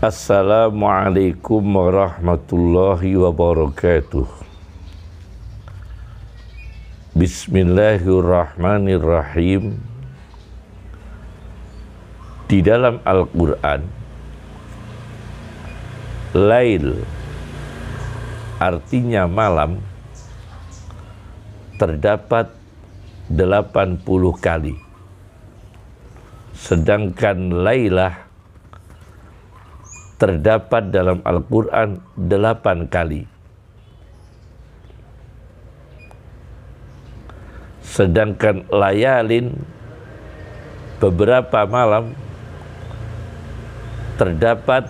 Assalamualaikum warahmatullahi wabarakatuh. Bismillahirrahmanirrahim. Di dalam Al-Quran, lail artinya malam terdapat 80 kali. Sedangkan lailah terdapat dalam Al-Quran 8 kali. Sedangkan layalin beberapa malam terdapat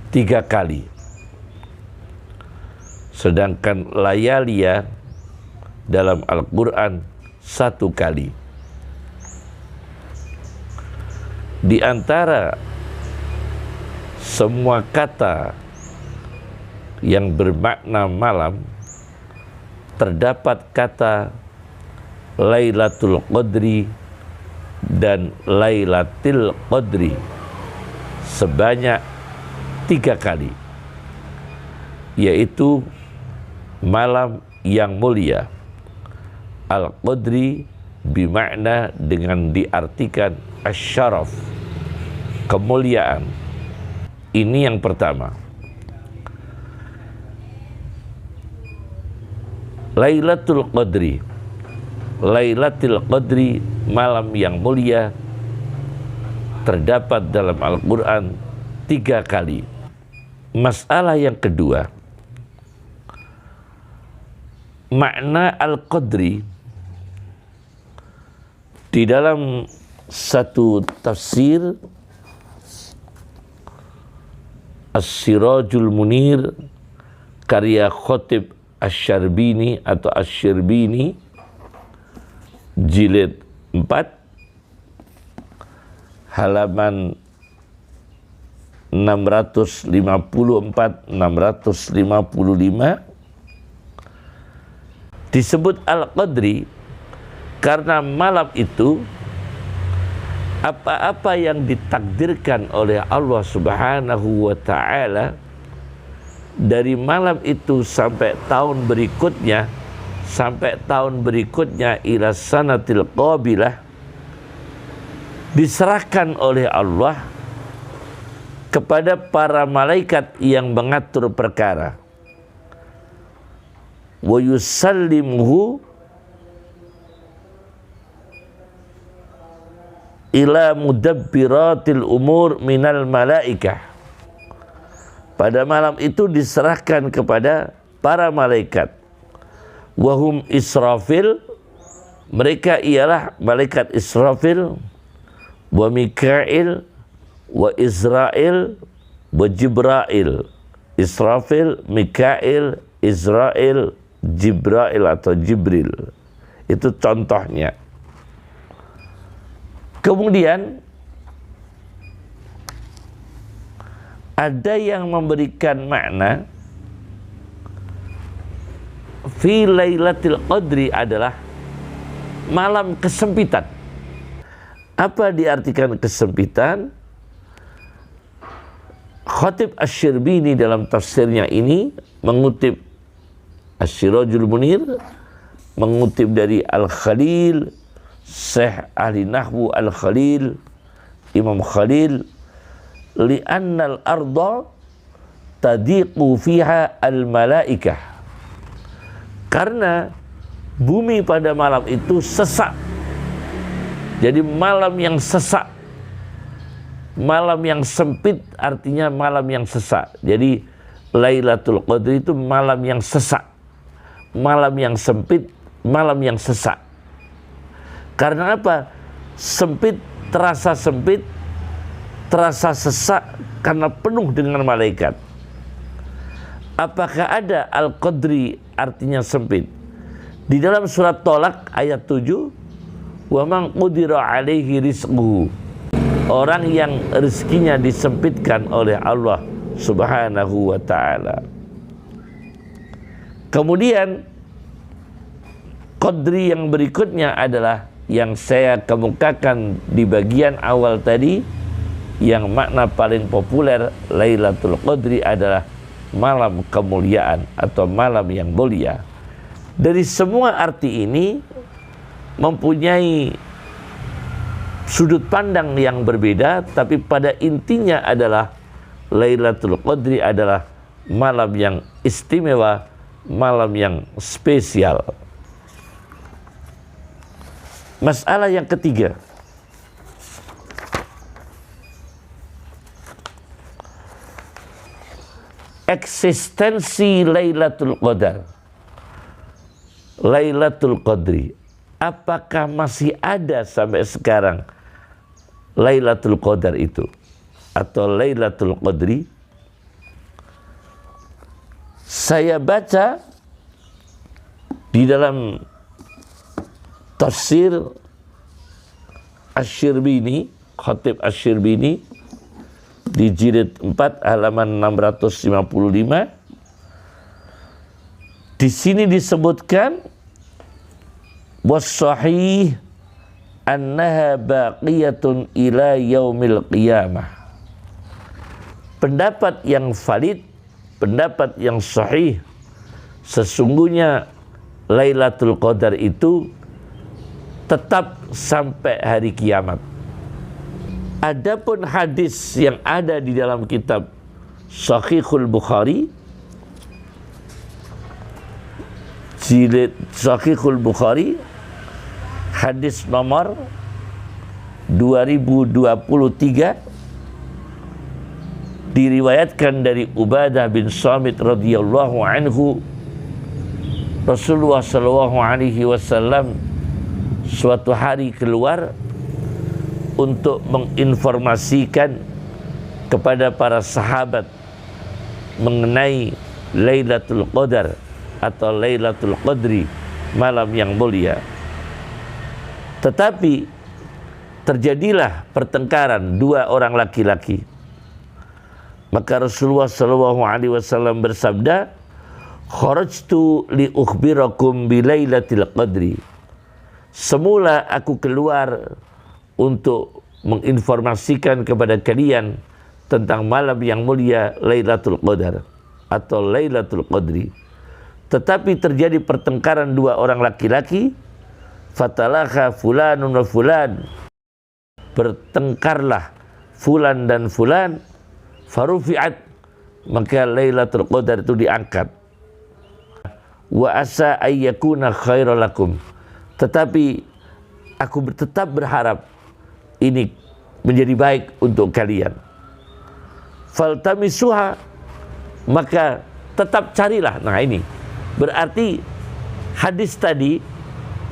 3 kali. Sedangkan layalia dalam Al-Quran 1 kali. Di antara semua kata yang bermakna malam, terdapat kata Lailatul Qadri dan Lailatul Qadri sebanyak 3 kali, yaitu malam yang mulia. Al-Qadri bermakna dengan diartikan asyaraf, kemuliaan. Ini yang pertama. Lailatul Qadri, Lailatul Qadri, malam yang mulia, terdapat dalam Al-Quran 3 kali. Masalah yang kedua, makna Al-Qadri di dalam satu tafsir As-Sirajul Munir karya Khatib Asy-Syarbini atau Asy-Syirbini jilid 4 halaman 654-655 disebut Al-Qadri karena malam itu apa-apa yang ditakdirkan oleh Allah Subhanahu wa ta'ala dari malam itu sampai tahun berikutnya, ila sanatil qabilah, diserahkan oleh Allah kepada para malaikat yang mengatur perkara. Wa yusallimuhu ila mudabbiratil umur minal malaikah. Pada malam itu diserahkan kepada para malaikat. Wahum Israfil, mereka ialah malaikat Israfil, wa Mikail, wa Israel, wa Jibrail. Israfil, Mikail, Israel, Jibrail atau Jibril. Itu contohnya. Kemudian ada yang memberikan makna fi Lailatul Qadri adalah malam kesempitan. Apa diartikan kesempitan? Khatib Asy-Syirbini dalam tafsirnya ini mengutip Asy-Sirajul Munir, mengutip dari Al-Khalil, Syekh ahli Nahwu Al-Khalil, Imam Khalil, li'annal arda tadiqu fiha al-malaikah, karena bumi pada malam itu sesak. Jadi malam yang sesak, malam yang sempit artinya malam yang sesak. Jadi Lailatul Qadri itu malam yang sesak, malam yang sempit, malam yang sesak. Karena apa? Sempit, terasa sesak karena penuh dengan malaikat. Apakah ada Al-Qadri artinya sempit? Di dalam surat Tolak ayat 7, wa man qudira alaihi rizquhu, orang yang rezekinya disempitkan oleh Allah Subhanahu wa ta'ala. Kemudian Qadri yang berikutnya adalah yang saya kemukakan di bagian awal tadi, yang makna paling populer Lailatul Qadri adalah malam kemuliaan atau malam yang mulia. Dari semua arti ini mempunyai sudut pandang yang berbeda, tapi pada intinya adalah Lailatul Qadri adalah malam yang istimewa, malam yang spesial. Masalah yang ketiga, eksistensi Lailatul Qadar. Lailatul Qadri, apakah masih ada sampai sekarang Lailatul Qadar itu atau Lailatul Qadri? Saya baca di dalam tafsir Asy-Syirbini, Khatib Asy-Syirbini di jilid 4 halaman 655. Di sini disebutkan was-shahih annaha baqiyatun ila yaumil qiyamah. Pendapat yang valid, pendapat yang sahih, sesungguhnya Lailatul Qadar itu tetap sampai hari kiamat. Adapun hadis yang ada di dalam kitab Sahihul Bukhari, jilid Sahihul Bukhari, hadis nomor 2023, diriwayatkan dari Ubadah bin Samit radhiyallahu anhu, Rasulullah sallallahu alaihi wasallam suatu hari keluar untuk menginformasikan kepada para sahabat mengenai Lailatul Qadar atau Lailatul Qadri, malam yang mulia. Tetapi terjadilah pertengkaran dua orang laki-laki. Maka Rasulullah sallallahu alaihi wasallam bersabda, "Kharajtu li ukhbirakum bi Lailatul Qadri." Semula aku keluar untuk menginformasikan kepada kalian tentang malam yang mulia Lailatul Qadar atau Lailatul Qadri. Tetapi terjadi pertengkaran dua orang laki-laki, fatalakha fulanun wa fulan, bertengkarlah fulan dan fulan, farufi'at, maka Lailatul Qadar itu diangkat. Wa asa ayyakuna khairalakum, tetapi aku tetap berharap ini menjadi baik untuk kalian. Faltamisuha, maka tetap carilah. Nah ini berarti hadis tadi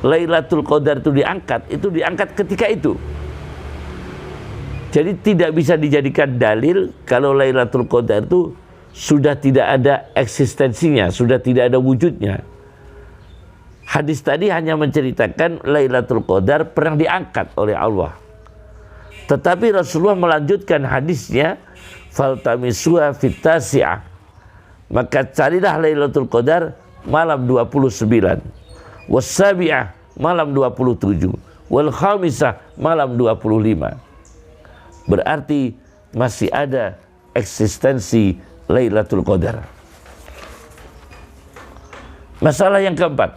Lailatul Qadar itu diangkat ketika itu. Jadi tidak bisa dijadikan dalil kalau Lailatul Qadar itu sudah tidak ada eksistensinya, sudah tidak ada wujudnya. Hadis tadi hanya menceritakan Lailatul Qadar pernah diangkat oleh Allah. Tetapi Rasulullah melanjutkan hadisnya, faltamisuha fit-tasi'ah, maka carilah Lailatul Qadar malam 29, was-sabi'ah malam 27, wal khamisah malam 25. Berarti masih ada eksistensi Lailatul Qadar. Masalah yang keempat,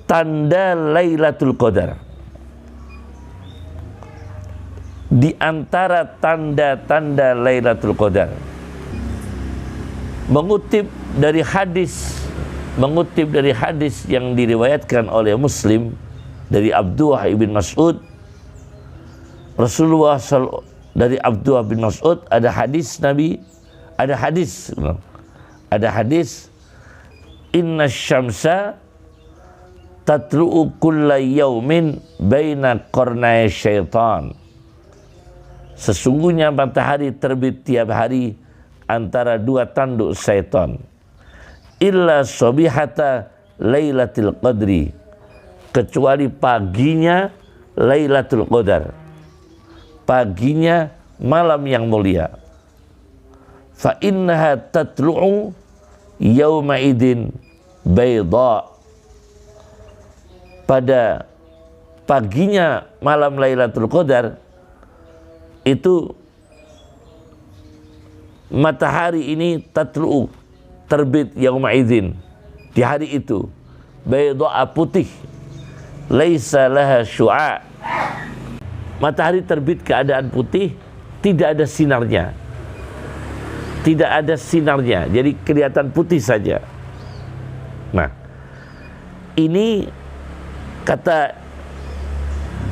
tanda Lailatul Qadar. Di antara tanda-tanda Lailatul Qadar, mengutip dari hadis yang diriwayatkan oleh Muslim dari Abdullah bin Mas'ud, Rasulullah dari Abdullah bin Mas'ud ada hadis Nabi, ada hadis inna syamsa tatlu'u kulla yaumin baina qarnay syaitan. Sesungguhnya matahari terbit tiap hari antara dua tanduk syaitan. Illa sobihata Lailatul Qadri, kecuali paginya Lailatul Qadar, paginya malam yang mulia. Fa innaha tatlu'u yawma idin bayda, pada paginya malam Lailatul Qadar itu matahari ini tatlu'u, terbit yauma idzin, di hari itu, bayda'a, putih, laisa laha syu'a, matahari terbit keadaan putih, tidak ada sinarnya, tidak ada sinarnya, jadi kelihatan putih saja. Nah, ini kata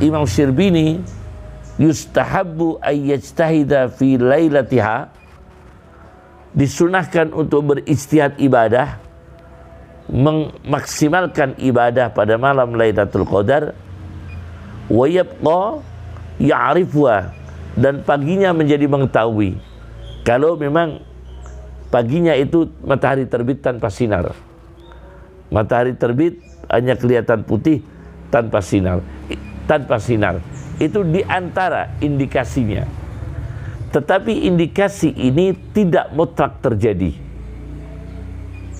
Imam Syirbini, yustahabbu ayyajtahida fi lailatiha, disunahkan untuk beristihad ibadah, memaksimalkan ibadah pada malam Lailatul Qadar, wa yabqa ya'rifuha, dan paginya menjadi mengetahui. Kalau memang paginya itu matahari terbit tanpa sinar, matahari terbit hanya kelihatan putih tanpa sinar, itu diantara indikasinya. Tetapi indikasi ini tidak mutlak terjadi.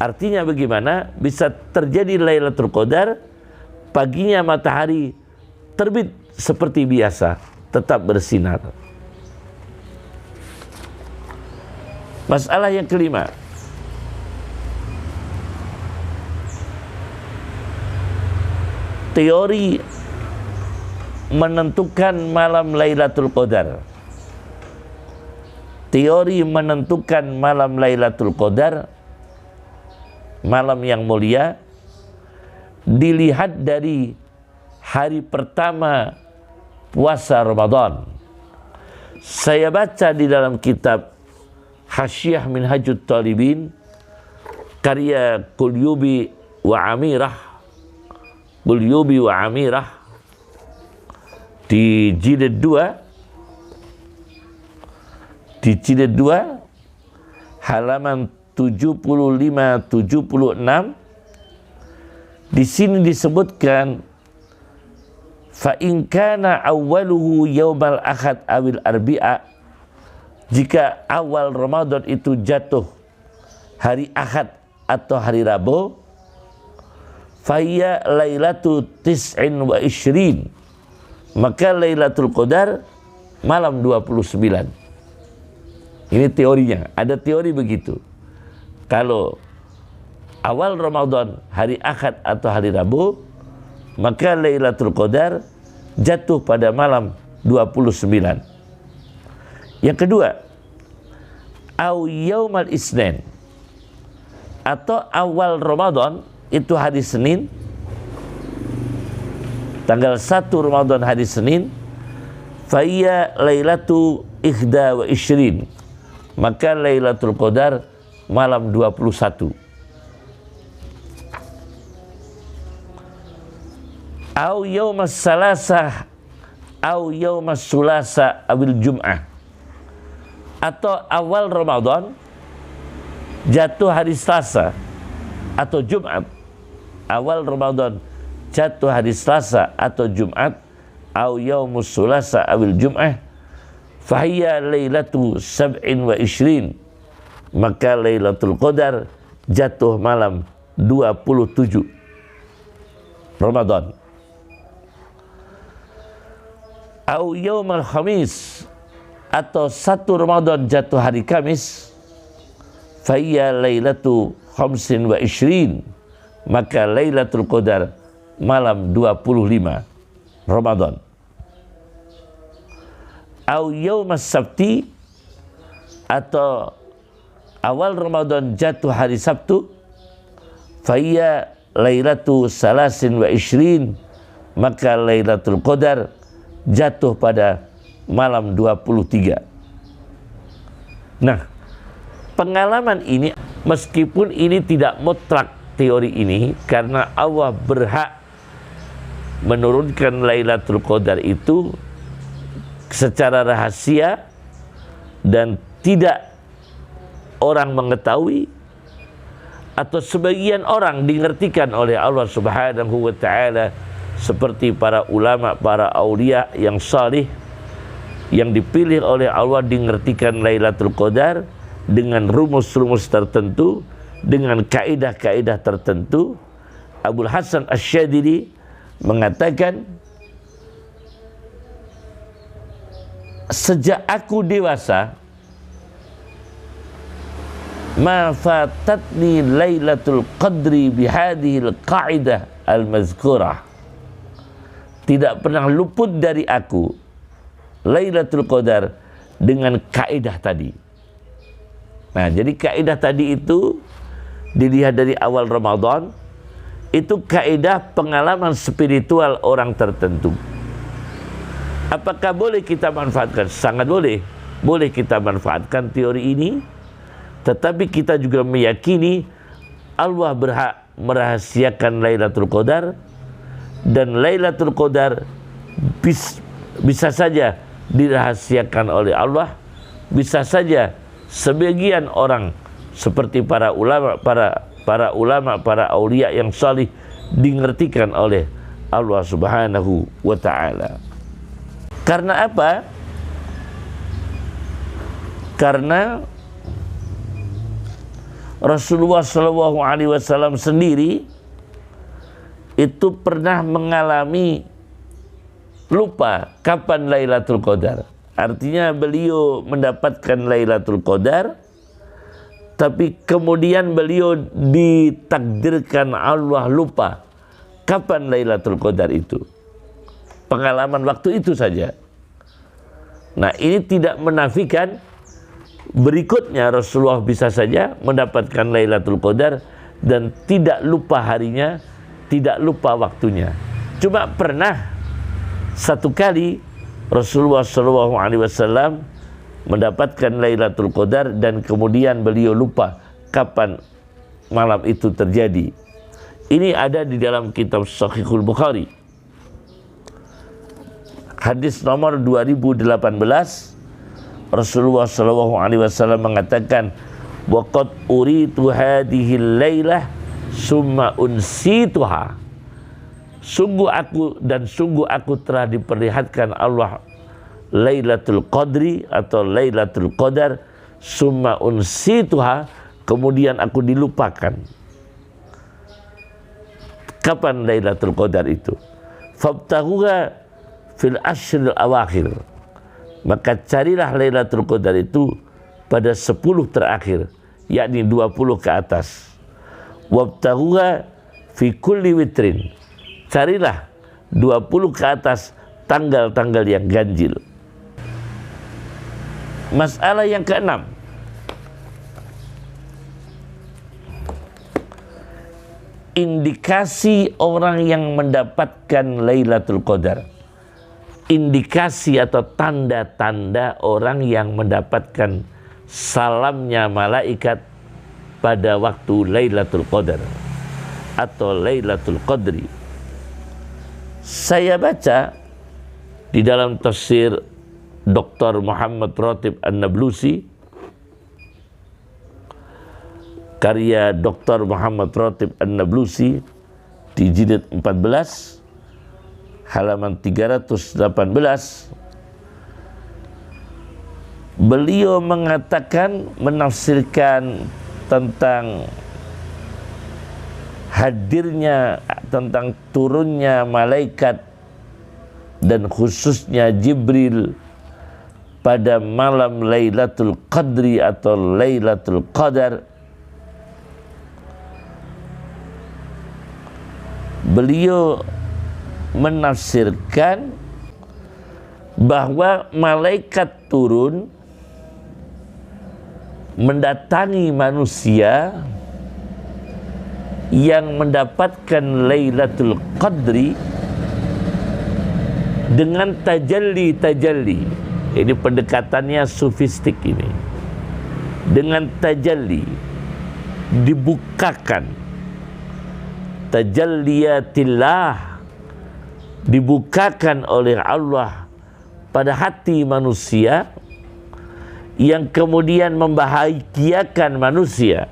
Artinya bagaimana? Bisa terjadi Lailatul Qadar, paginya matahari terbit seperti biasa, tetap bersinar. Masalah yang kelima, teori menentukan malam Lailatul Qadar. Teori menentukan malam Lailatul Qadar, malam yang mulia, dilihat dari hari pertama puasa Ramadan. Saya baca di dalam kitab Hasyiah Minhajut Talibin karya Qulyubi wa Amirah di jilid 2 halaman 75-76. Di sini disebutkan, fa in kana awwaluhu yaumal ahad awil arbi'a, jika awal Ramadan itu jatuh hari Ahad atau hari Rabu, faya lailatu tis'in wa ishrin, maka Lailatul Qadar malam 29. Ini teorinya, ada teori begitu. Kalau awal Ramadan hari Ahad atau hari Rabu, maka Lailatul Qadar jatuh pada malam 29. Yang kedua, au yaumal isnin, atau awal Ramadan itu hari Senin, tanggal 1 Ramadan hari Senin, faiya lailatu ihda wa ishrin, maka Lailatul Qadar malam 21. Au yaumas salasah au yaumas sulasa awil jum'ah, atau awal Ramadan jatuh hari Selasa atau Jumat. Awal Ramadan jatuh hari Selasa atau Jumat, au yaumus sulasa awil jum'ah, fahiya lailatu sab'in wa ishrin, maka Lailatul Qadar jatuh malam 27 Ramadan. Au yaumal khamis, atau 1 Ramadan jatuh hari Kamis, faiya lailatu khamsin wa ishrin, maka Lailatul Qadar malam 25 Ramadan. Au yaumas sabti, atau awal Ramadan jatuh hari Sabtu, faiya lailatu salasin wa ishrin, maka Lailatul Qadar jatuh pada malam 23. Nah, pengalaman ini, meskipun ini tidak mutlak teori ini, karena Allah berhak menurunkan Lailatul Qadar itu secara rahasia dan tidak orang mengetahui, atau sebagian orang dingertikan oleh Allah Subhanahu wa ta'ala, seperti para ulama, para aulia yang salih yang dipilih oleh Allah, dingertikan Lailatul Qadar dengan rumus-rumus tertentu, dengan kaidah-kaidah tertentu. Abul Hasan Asy-Syadzili mengatakan, sejak aku dewasa, ma fatatni lailatul qadri bihadhil qa'idah al-mazkurah. Tidak pernah luput dari aku Lailatul Qadar dengan kaidah tadi. Nah, jadi kaidah tadi itu dilihat dari awal Ramadan, itu kaidah pengalaman spiritual orang tertentu. Apakah boleh kita manfaatkan? Sangat boleh. Boleh kita manfaatkan teori ini, tetapi kita juga meyakini Allah berhak merahasiakan Lailatul Qadar, dan Lailatul Qadar bisa saja dirahasiakan oleh Allah, bisa saja sebagian orang seperti para ulama, para aulia yang salih dingertikan oleh Allah Subhanahu wa taala. Karena apa? Karena Rasulullah SAW sendiri itu pernah mengalami lupa kapan Lailatul Qadar. Artinya beliau mendapatkan Lailatul Qadar, tapi kemudian beliau ditakdirkan Allah lupa kapan Lailatul Qadar itu. Pengalaman waktu itu saja. Nah, ini tidak menafikan berikutnya Rasulullah bisa saja mendapatkan Lailatul Qadar dan tidak lupa harinya, tidak lupa waktunya. Cuma pernah satu kali Rasulullah SAW mendapatkan Lailatul Qadar dan kemudian beliau lupa kapan malam itu terjadi. Ini ada di dalam kitab Sahihul Bukhari. Hadis nomor 2018, Rasulullah SAW mengatakan, waqad uritu hadhil lailah summa unsituha. Sungguh aku telah diperlihatkan Allah Lailatul Qadri atau Lailatul Qadar, summa unsituha, kemudian aku dilupakan. Kapan Lailatul Qadar itu? Fabtaghuha fil ashril awakhir. Maka carilah Lailatul Qadar itu pada 10 terakhir, yakni 20 ke atas. Wabtaghuha fi kulli witrin. Carilah 20 ke atas tanggal-tanggal yang ganjil. Masalah yang keenam, indikasi orang yang mendapatkan Lailatul Qadar. Indikasi atau tanda-tanda orang yang mendapatkan salamnya malaikat pada waktu Lailatul Qadar atau Lailatul Qadri. Saya baca di dalam tafsir Dr. Muhammad Ratib An-Nablusi, karya Dr. Muhammad Ratib An-Nablusi di jilid 14 halaman 318, beliau mengatakan, menafsirkan tentang hadirnya, tentang turunnya malaikat dan khususnya Jibril pada malam Lailatul Qadri atau Lailatul Qadar. Beliau menafsirkan bahwa malaikat turun mendatangi manusia yang mendapatkan Lailatul Qadri dengan tajalli. Ini pendekatannya sufistik ini. Dengan tajalli, dibukakan. Tajalliyatillah, dibukakan oleh Allah pada hati manusia yang kemudian membahagiakan manusia.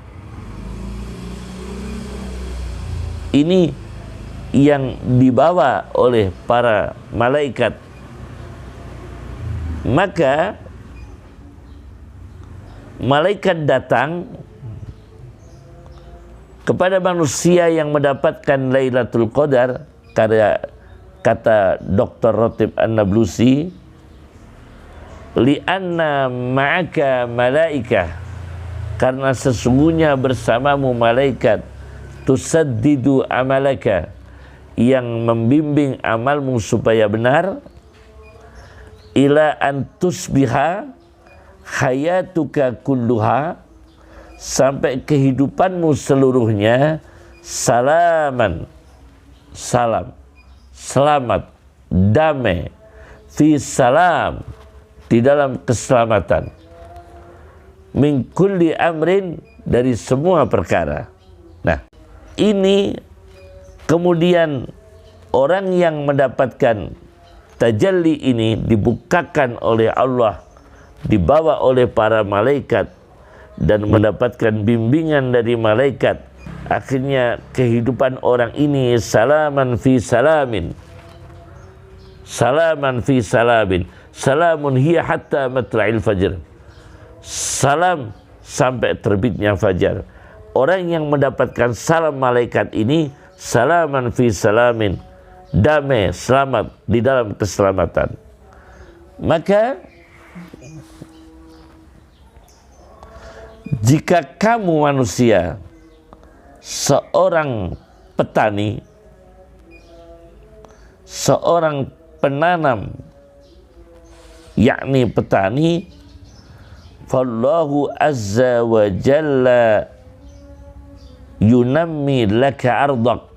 Ini yang dibawa oleh para malaikat. Maka malaikat datang kepada manusia yang mendapatkan Lailatul Qadar, kata Dr. Ratib An-Nablusi, li'anna ma'aka malaikah, karena sesungguhnya bersamamu malaikat, tusaddidu amalaka, yang membimbing amalmu supaya benar, ila an tusbiha hayatuka kulluha, sampai kehidupanmu seluruhnya salaman, salam, selamat, damai, fi salam, di dalam keselamatan, min kulli amrin, dari semua perkara. Nah, ini kemudian orang yang mendapatkan tajalli ini dibukakan oleh Allah, dibawa oleh para malaikat dan mendapatkan bimbingan dari malaikat. Akhirnya kehidupan orang ini salaman fi salamin, salaman fi salamin, salamun hiya hatta matla'il fajr, salam sampai terbitnya fajar. Orang yang mendapatkan salam malaikat ini salaman fi salamin, damai, selamat di dalam keselamatan. Maka jika kamu manusia seorang petani, seorang penanam, yakni petani, fallahu azza wa jalla yunammi laka ardak,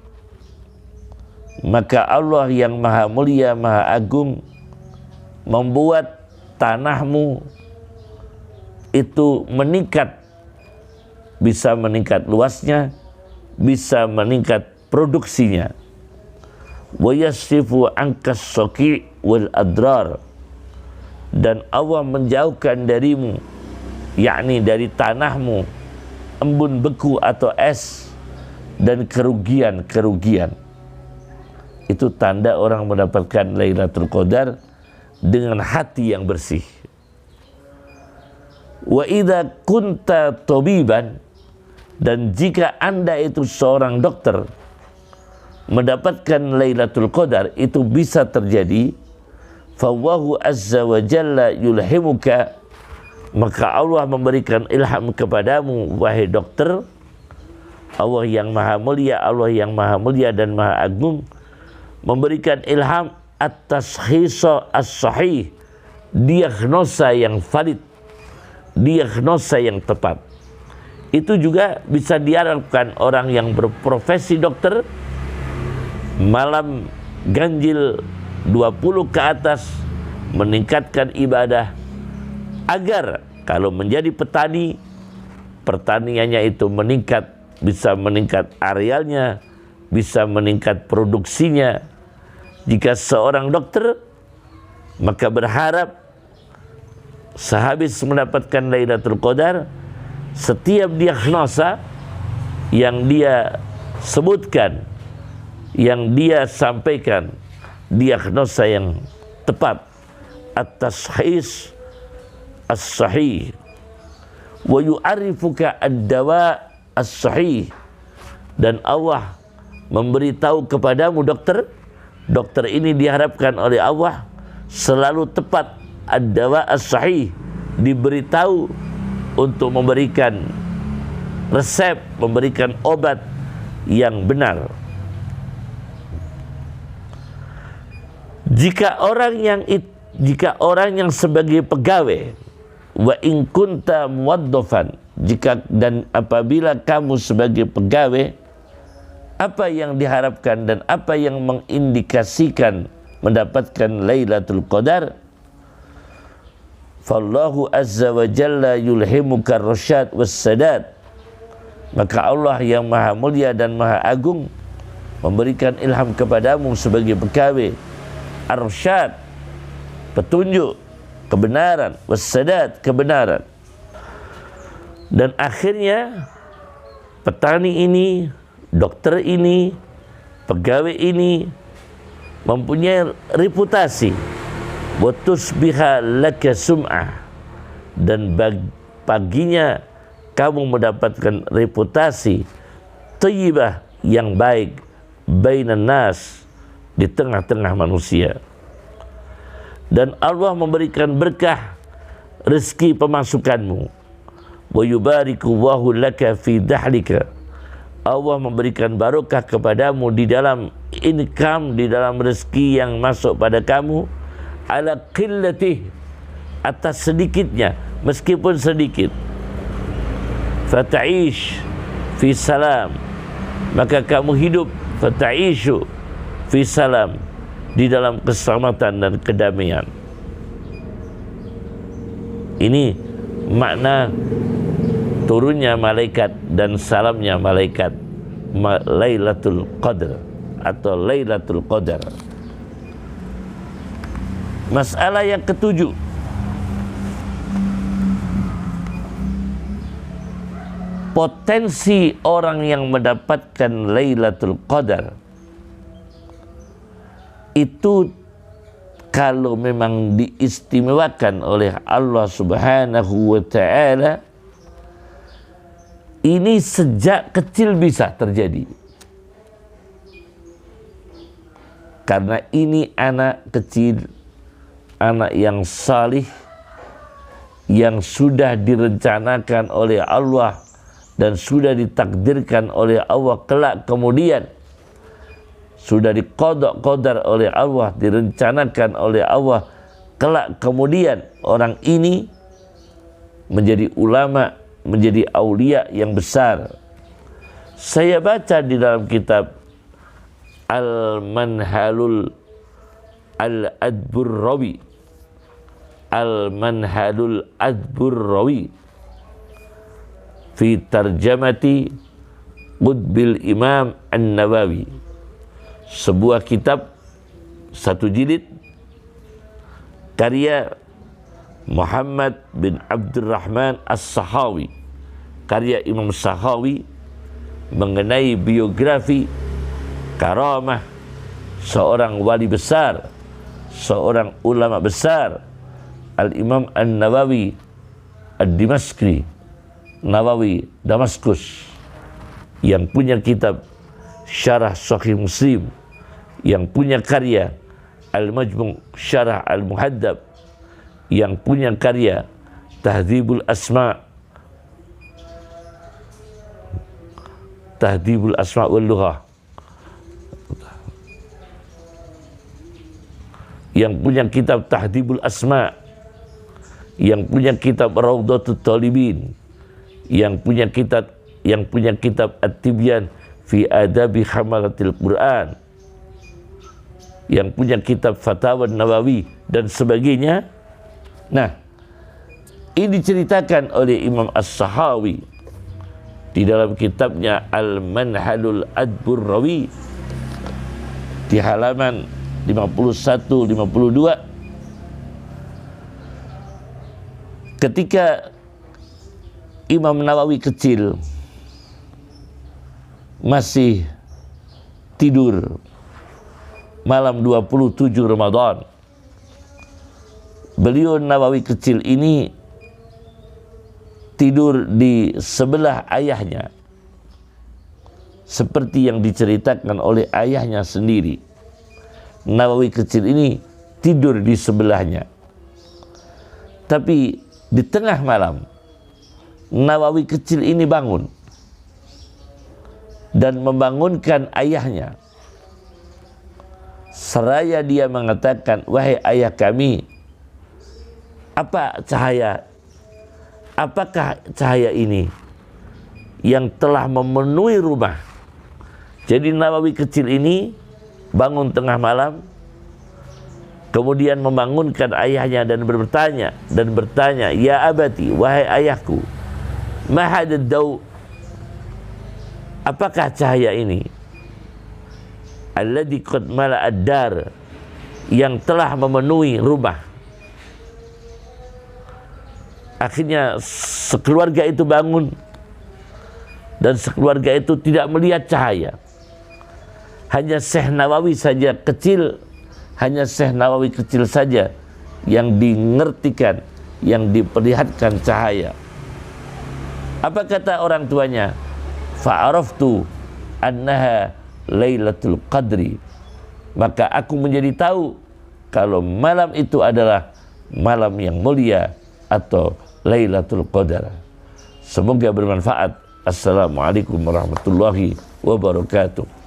maka Allah yang maha mulia, maha agung membuat tanahmu itu meningkat, bisa meningkat luasnya, bisa meningkat produksinya. Wa yasrifu ankas saqi' wal adrar, dan Allah menjauhkan darimu, yakni dari tanahmu, embun beku atau es dan kerugian-kerugian. Itu tanda orang mendapatkan Lailatul Qadar dengan hati yang bersih. Wa idza kunta tabiban, dan jika Anda itu seorang dokter mendapatkan Lailatul Qadar, itu bisa terjadi. Fawahu azza wa jalla yulhimuka, maka Allah memberikan ilham kepadamu, wahai dokter. Allah yang maha mulia, Allah yang maha mulia dan maha agung memberikan ilham at-tashkhisa as-sahih, diagnosa yang valid, diagnosa yang tepat. Itu juga bisa diharapkan orang yang berprofesi dokter, malam ganjil 20 ke atas, meningkatkan ibadah, agar kalau menjadi petani, pertaniannya itu meningkat, bisa meningkat arealnya, bisa meningkat produksinya. Jika seorang dokter, maka berharap sehabis mendapatkan Lailatul Qadar, setiap diagnosa yang dia sebutkan, yang dia sampaikan, diagnosa yang tepat, at-tashkhis as-sahih, wa yu'arifuka ad-dawa as-sahih, dan Allah memberitahu kepadamu dokter, dokter ini diharapkan oleh Allah selalu tepat, ad-dawa as-sahih, diberitahu untuk memberikan resep, memberikan obat yang benar. Jika orang yang sebagai pegawai, wa in kunta muwaddafan, jika dan apabila kamu sebagai pegawai, apa yang diharapkan dan apa yang mengindikasikan mendapatkan Lailatul Qadar? Fallahu azza wa jalla yulhimuka ar-rasyad was-sadad, maka Allah yang maha mulia dan maha agung memberikan ilham kepadamu sebagai pegawai, ar-rasyad, petunjuk, kebenaran, was-sadad, kebenaran. Dan akhirnya petani ini, dokter ini, pegawai ini mempunyai reputasi, wa tusbiha laka sum'ah, dan paginya kamu mendapatkan reputasi thayyibah yang baik, bainan nas, di tengah-tengah manusia. Dan Allah memberikan berkah rezeki pemasukanmu. Wa yubariku Allahu laka fi dahlika. Allah memberikan barokah kepadamu di dalam income, di dalam rezeki yang masuk pada kamu, ala qillatih, atas sedikitnya, meskipun sedikit. Fata'ish fi salam, maka kamu hidup, fata'ishu fi salam, di dalam keselamatan dan kedamaian. Ini makna turunnya malaikat dan salamnya malaikat Lailatul Qadar atau Lailatul Qadar. Masalah yang ketujuh, potensi orang yang mendapatkan Lailatul Qadar itu kalau memang diistimewakan oleh Allah Subhanahu wa ta'ala, ini sejak kecil bisa terjadi. Karena ini anak kecil, anak yang salih, yang sudah direncanakan oleh Allah dan sudah ditakdirkan oleh Allah kelak kemudian, sudah diqadar oleh Allah, direncanakan oleh Allah kelak kemudian orang ini menjadi ulama, menjadi aulia yang besar. Saya baca di dalam kitab Al-Manhalul Al-Adburrawi, Al-Manhalul Adburrawi fi tarjamati Qutbil Imam An-Nawawi, sebuah kitab satu jilid karya Muhammad bin Abdurrahman As-Sahawi, karya Imam Sahawi, mengenai biografi karamah seorang wali besar, seorang ulama besar, Al-Imam An-Nawawi Ad-Dimashqi, Nawawi Damaskus, yang punya kitab Syarah Sahih Muslim, yang punya karya Al-Majmu' Syarah Al-Muhaddab, yang punya karya Tahdhibul Asma', Tahdhibul Asma' wal Lughah, yang punya kitab Tahdhibul Asma', yang punya kitab Raudhatut Talibin, yang punya kitab At-Tibyan fi Adabi Hamalatil Quran, yang punya kitab Fatawa Nawawi dan sebagainya. Nah, ini diceritakan oleh Imam As-Sahawi di dalam kitabnya Al-Manhalul Adburrawi di halaman 51-52, ketika Imam Nawawi kecil masih tidur malam 27 Ramadan, beliau Nawawi kecil ini tidur di sebelah ayahnya, seperti yang diceritakan oleh ayahnya sendiri. Nawawi kecil ini tidur di sebelahnya. Tapi di tengah malam Nawawi kecil ini bangun dan membangunkan ayahnya, seraya dia mengatakan, "Wahai ayah kami, apa cahaya? Apakah cahaya ini yang telah memenuhi rumah?" Jadi Nawawi kecil ini bangun tengah malam, kemudian membangunkan ayahnya dan bertanya, "Ya abati, wahai ayahku, ma hadad daw, apakah cahaya ini? Alladhi qad mala'ad dar, yang telah memenuhi rumah." Akhirnya sekeluarga itu bangun, dan sekeluarga itu tidak melihat cahaya. Hanya Syekh Nawawi saja kecil, hanya Syekh Nawawi kecil saja yang dingertikan, yang diperlihatkan cahaya. Apa kata orang tuanya? Fa'araftu annaha Lailatul Qadri, maka aku menjadi tahu kalau malam itu adalah malam yang mulia, atau Lailatul Qadar. Semoga bermanfaat. Assalamualaikum warahmatullahi wabarakatuh.